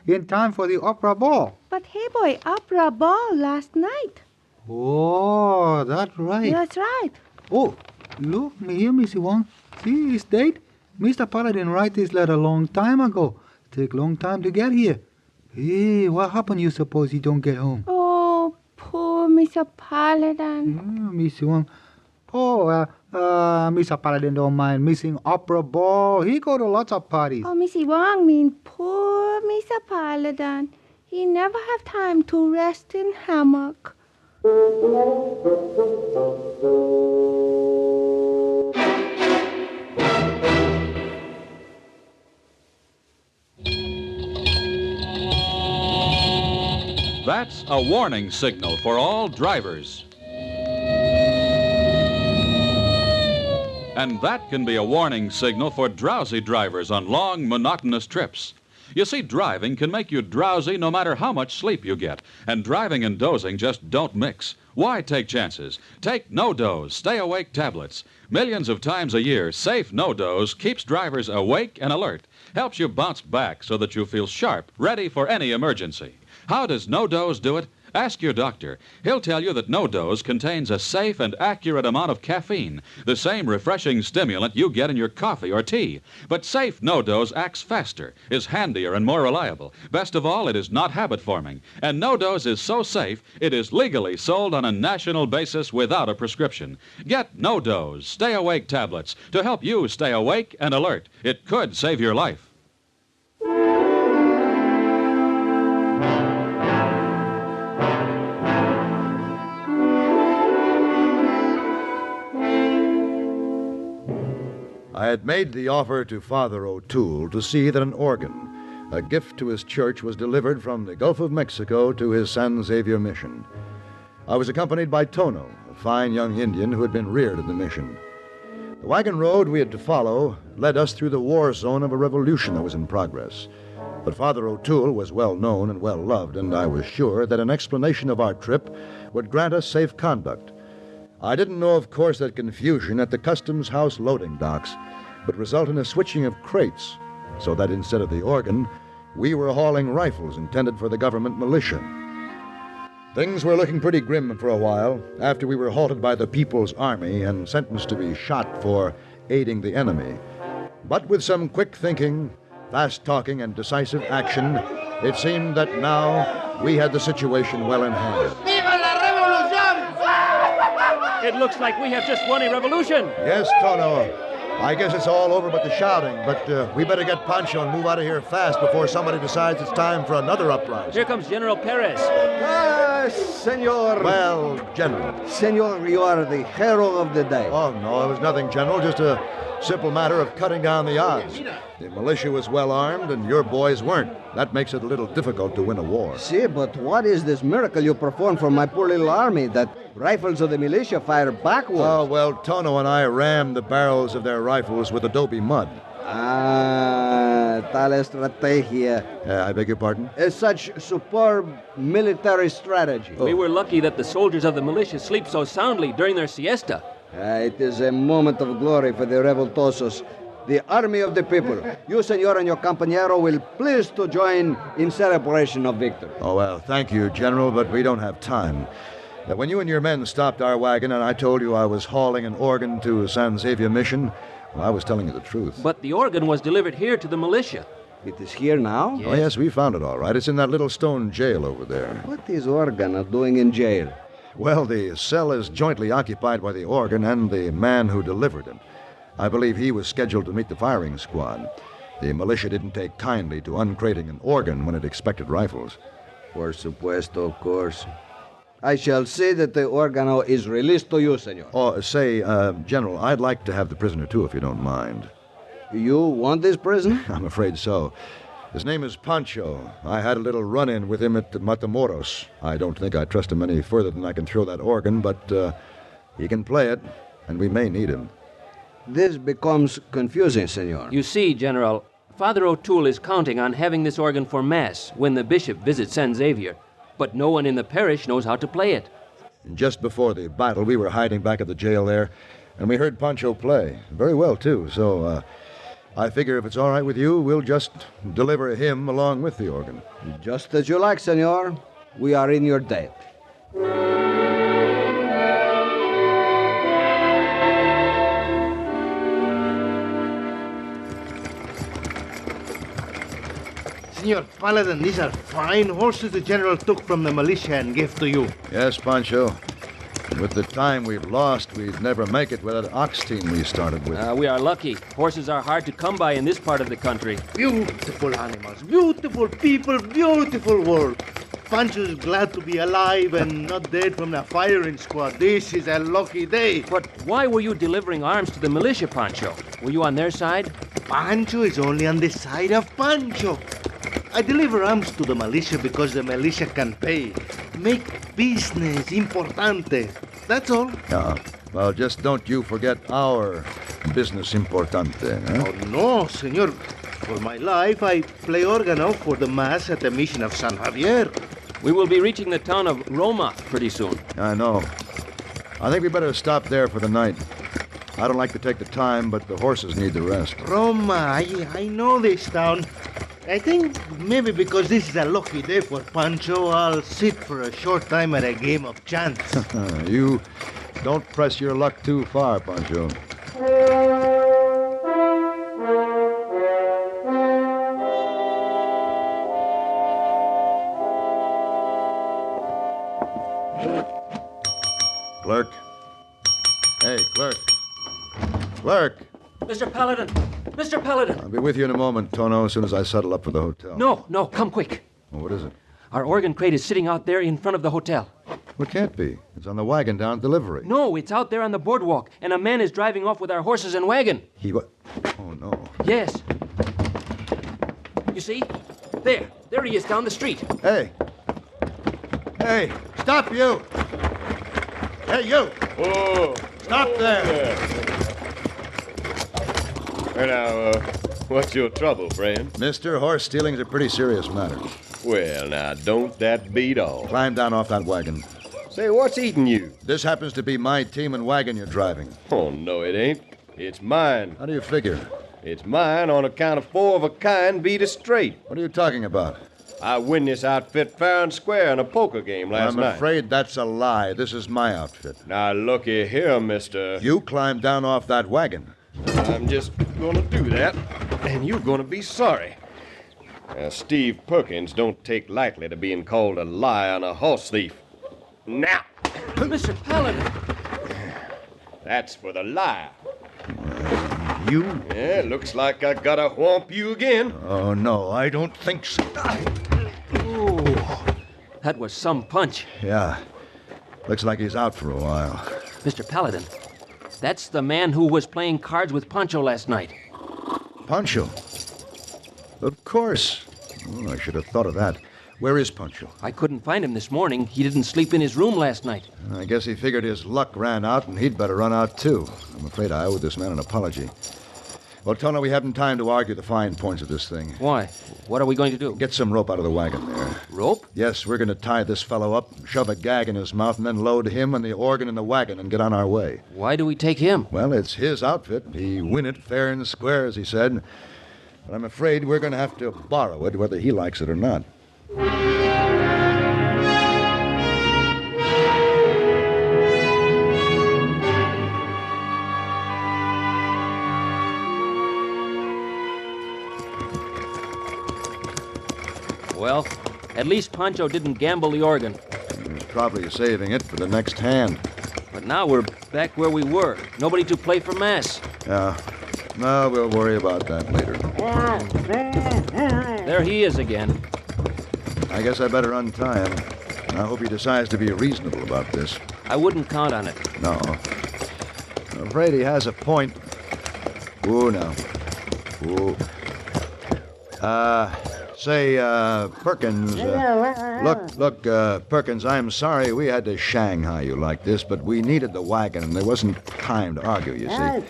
in time for the opera ball. But hey boy, opera ball last night. Oh, that's right. That's right. Oh, look, here, Missy Wong. See his date? Mr. Paladin write this letter long time ago. Take long time to get here. Hey, what happened you suppose he don't get home? Oh, poor Mr. Paladin. Missy Wong. Oh, Mr. Paladin don't mind missing opera ball. He go to lots of parties. Oh, Missy Wong mean poor Mr. Paladin. He never have time to rest in hammock. That's a warning signal for all drivers. And that can be a warning signal for drowsy drivers on long, monotonous trips. You see, driving can make you drowsy no matter how much sleep you get, and driving and dozing just don't mix. Why take chances? Take no-doze, stay-awake tablets. Millions of times a year, safe no-doze keeps drivers awake and alert, helps you bounce back so that you feel sharp, ready for any emergency. How does no-doze do it? Ask your doctor. He'll tell you that no-doze contains a safe and accurate amount of caffeine, the same refreshing stimulant you get in your coffee or tea. But safe no-doze acts faster, is handier and more reliable. Best of all, it is not habit-forming. And no-doze is so safe, it is legally sold on a national basis without a prescription. Get no-doze, stay-awake tablets to help you stay awake and alert. It could save your life. I had made the offer to Father O'Toole to see that an organ, a gift to his church, was delivered from the Gulf of Mexico to his San Xavier mission. I was accompanied by Tono, a fine young Indian who had been reared in the mission. The wagon road we had to follow led us through the war zone of a revolution that was in progress. But Father O'Toole was well known and well loved, and I was sure that an explanation of our trip would grant us safe conduct. I didn't know, of course, that confusion at the Customs House loading docks would result in a switching of crates, so that instead of the organ, we were hauling rifles intended for the government militia. Things were looking pretty grim for a while after we were halted by the People's Army and sentenced to be shot for aiding the enemy. But with some quick thinking, fast talking, and decisive action, it seemed that now we had the situation well in hand. It looks like we have just won a revolution. Yes, Tono. I guess it's all over but the shouting, but we better get Pancho and move out of here fast before somebody decides it's time for another uprising. Here comes General Perez. Senor. Well, General. Senor, you are the hero of the day. Oh, no, it was nothing, General, just a simple matter of cutting down the odds. The militia was well armed, and your boys weren't. That makes it a little difficult to win a war. See, but what is this miracle you perform for my poor little army that rifles of the militia fire backwards? Oh, well, Tono and I rammed the barrels of their rifles with adobe mud. Tal estrategia. I beg your pardon? Such superb military strategy. We were lucky that the soldiers of the militia sleep so soundly during their siesta. It is a moment of glory for the revoltosos, the army of the people. You, senor, and your compañero will please to join in celebration of victory. Oh, well, thank you, General, but we don't have time. When you and your men stopped our wagon and I told you I was hauling an organ to San Xavier mission, well, I was telling you the truth. But the organ was delivered here to the militia. It is here now? Yes. Oh, yes, we found it all right. It's in that little stone jail over there. What is organ doing in jail? Well, the cell is jointly occupied by the organ and the man who delivered it. I believe he was scheduled to meet the firing squad. The militia didn't take kindly to uncrating an organ when it expected rifles. Por supuesto, of course. I shall say that the organo is released to you, senor. Oh, say, General, I'd like to have the prisoner, too, if you don't mind. You want this prisoner? I'm afraid so. His name is Pancho. I had a little run-in with him at Matamoros. I don't think I trust him any further than I can throw that organ, but he can play it, and we may need him. This becomes confusing, senor. You see, General, Father O'Toole is counting on having this organ for Mass when the bishop visits San Xavier, but no one in the parish knows how to play it. And just before the battle, we were hiding back at the jail there, and we heard Pancho play. Very well, too, so I figure if it's all right with you, we'll just deliver him along with the organ. Just as you like, senor. We are in your debt. Senor Paladin, these are fine horses the General took from the militia and gave to you. Yes, Pancho. With the time we've lost, we'd never make it with that ox team we started with. We are lucky. Horses are hard to come by in this part of the country. Beautiful animals, beautiful people, beautiful world. Pancho's glad to be alive and not dead from the firing squad. This is a lucky day. But why were you delivering arms to the militia, Pancho? Were you on their side? Pancho is only on the side of Pancho. I deliver arms to the militia because the militia can pay. Make business importante. That's all. Yeah. Well, just don't you forget our business importante. Huh? Oh, no, senor. For my life, I play organo for the mass at the mission of San Javier. We will be reaching the town of Roma pretty soon. I know. I think we better stop there for the night. I don't like to take the time, but the horses need the rest. Roma, I know this town. I think maybe because this is a lucky day for Pancho, I'll sit for a short time at a game of chance. You don't press your luck too far, Pancho. Clerk. Hey, clerk. Clerk. Mr. Paladin! Mr. Paladin! I'll be with you in a moment, Tono, as soon as I settle up for the hotel. No, come quick. Well, what is it? Our organ crate is sitting out there in front of the hotel. Well, it can't be. It's on the wagon down at delivery. No, it's out there on the boardwalk, and a man is driving off with our horses and wagon. He what? Oh, no. Yes. You see? There he is down the street. Hey! Hey! Stop, you! Hey, you! Oh! Stop there! Now, what's your trouble, friend? Mister, horse stealing is a pretty serious matter. Well, now, don't that beat all? Climb down off that wagon. Say, what's eating you? This happens to be my team and wagon you're driving. Oh, no, it ain't. It's mine. How do you figure? It's mine on account of 4 of a kind beat us straight. What are you talking about? I win this outfit fair and square in a poker game last I'm night. afraid that's a lie. This is my outfit. Now, looky here, mister. You climbed down off that wagon. I'm just gonna do that, and you're gonna be sorry. Now, Steve Perkins don't take lightly to being called a liar and a horse thief. Now, Mr. Paladin! that's for the lie. You? Yeah, looks like I gotta whomp you again. Oh, no, I don't think so. Ooh, that was some punch. Yeah. Looks like he's out for a while. Mr. Paladin, that's the man who was playing cards with Pancho last night. Pancho? Of course. Oh, I should have thought of that. Where is Pancho? I couldn't find him this morning. He didn't sleep in his room last night. I guess he figured his luck ran out and he'd better run out too. I'm afraid I owe this man an apology. Well, Tono, we haven't time to argue the fine points of this thing. Why? What are we going to do? Get some rope out of the wagon there. Rope? Yes, we're going to tie this fellow up, shove a gag in his mouth, and then load him and the organ in the wagon and get on our way. Why do we take him? Well, it's his outfit. He win it fair and square, as he said. But I'm afraid we're going to have to borrow it, whether he likes it or not. Well, at least Pancho didn't gamble the organ. He's probably saving it for the next hand. But now we're back where we were. Nobody to play for Mass. Yeah. No, we'll worry about that later. There he is again. I guess I better untie him. I hope he decides to be reasonable about this. I wouldn't count on it. No. I'm afraid he has a point. Ooh, no. Ooh. Say, Perkins, look, Perkins, I'm sorry we had to Shanghai you like this, but we needed the wagon and there wasn't time to argue, you see.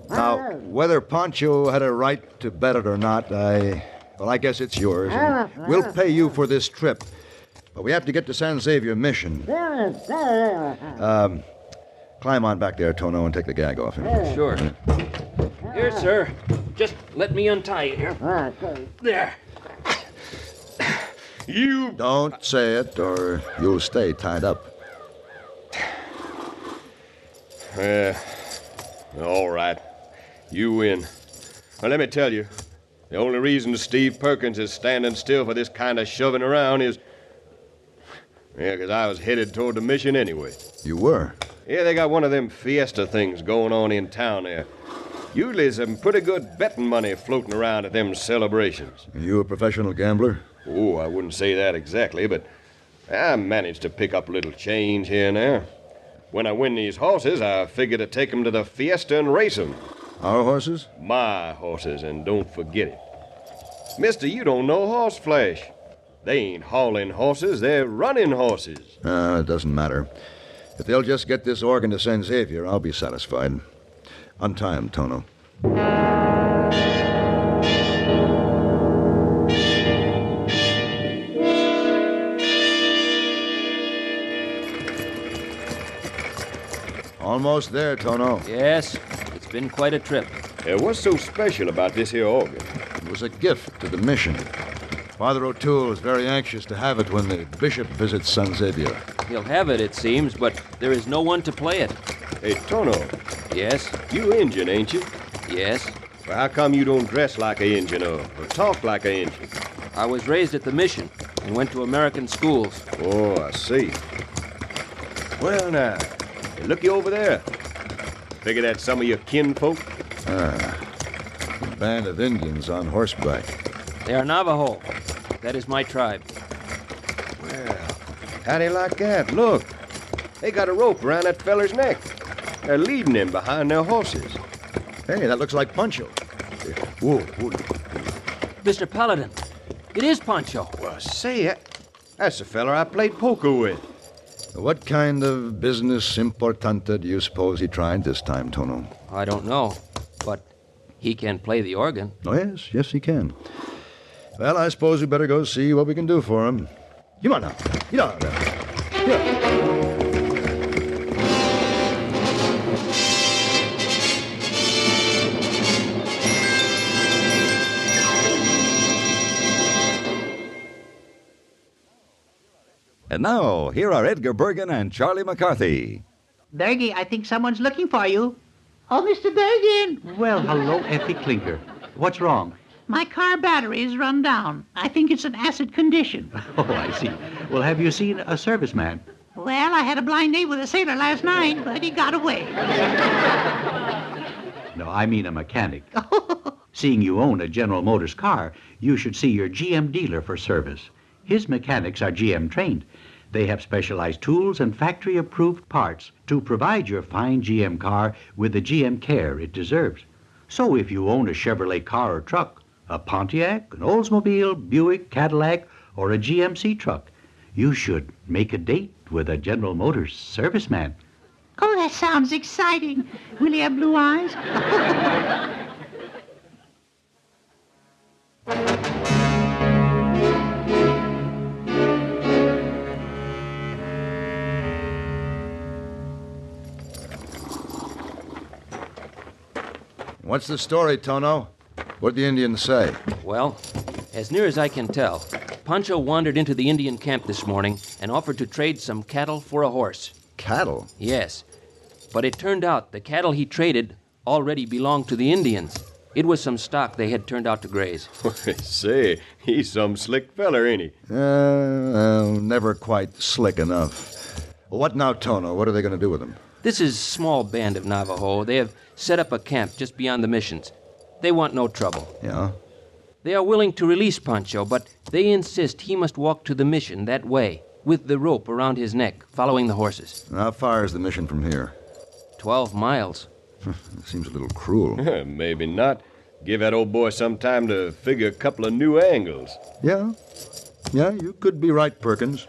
Now, whether Pancho had a right to bet it or not, I guess it's yours. And we'll pay you for this trip, but we have to get to San Xavier Mission. Climb on back there, Tono, and take the gag off him. Sure. Here, sir. Just let me untie you here. There. You... Don't say it, or you'll stay tied up. All right. You win. Now, let me tell you, the only reason Steve Perkins is standing still for this kind of shoving around is... Yeah, because I was headed toward the mission anyway. You were? Yeah, they got one of them fiesta things going on in town there. Usually there's some pretty good betting money floating around at them celebrations. Are you a professional gambler? Oh, I wouldn't say that exactly, but I managed to pick up a little change here and there. When I win these horses, I figure to take them to the fiesta and race them. Our horses? My horses, and don't forget it. Mister, you don't know horse flesh. They ain't hauling horses, they're running horses. It doesn't matter. If they'll just get this organ to San Xavier, I'll be satisfied. Untie him, Tono. Almost there, Tono. Yes, it's been quite a trip. What's so special about this here organ? It was a gift to the mission. Father O'Toole is very anxious to have it when the bishop visits San Xavier. He'll have it, it seems, but there is no one to play it. Hey, Tono, Yes, you Injun, ain't you? yes. Well, how come you don't dress like a Injun or talk like a Injun? I was raised at the mission and went to American schools. Oh, I see. Well, now, looky over there. Figure that's some of your kinfolk? A band of Indians on horseback. They are Navajo. That is my tribe. Well, how do you like that? Look, they got a rope around that feller's neck. They're leading him behind their horses. Hey, that looks like Pancho. Whoa, whoa. Mr. Paladin, it is Pancho. Well, say it. That's the feller I played poker with. What kind of business importante do you suppose he tried this time, Tono? I don't know, but he can play the organ. Oh, yes, he can. Well, I suppose we better go see what we can do for him. Come on now. Get on there. And now, here are Edgar Bergen and Charlie McCarthy. Bergie, I think someone's looking for you. Oh, Mr. Bergen. Well, hello, Effie Clinker. What's wrong? My car battery is run down. I think it's an acid condition. Oh, I see. Well, have you seen a serviceman? Well, I had a blind date with a sailor last night, but he got away. No, I mean a mechanic. Seeing you own a General Motors car, you should see your GM dealer for service. His mechanics are GM trained. They have specialized tools and factory-approved parts to provide your fine GM car with the GM care it deserves. So if you own a Chevrolet car or truck, a Pontiac, an Oldsmobile, Buick, Cadillac, or a GMC truck, you should make a date with a General Motors serviceman. Oh, that sounds exciting. Will he have blue eyes? What's the story, Tono? What'd the Indians say? Well, as near as I can tell, Pancho wandered into the Indian camp this morning and offered to trade some cattle for a horse. Cattle? Yes. But it turned out the cattle he traded already belonged to the Indians. It was some stock they had turned out to graze. Say, he's some slick feller, ain't he? Never quite slick enough. What now, Tono? What are they going to do with him? This is a small band of Navajo. They have set up a camp just beyond the missions. They want no trouble. Yeah? They are willing to release Pancho, but they insist he must walk to the mission that way, with the rope around his neck, following the horses. How far is the mission from here? 12 miles. Seems a little cruel. Maybe not. Give that old boy some time to figure a couple of new angles. Yeah, you could be right, Perkins.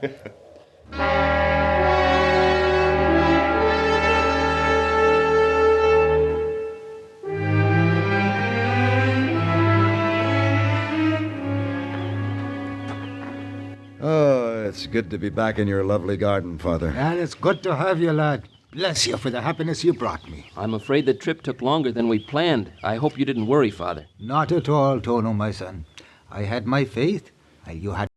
Oh, it's good to be back in your lovely garden, Father. And it's good to have you, lad. bless you for the happiness you brought me. I'm afraid the trip took longer than we planned. I hope you didn't worry, Father. Not at all, Tono, my son. I had my faith, and you had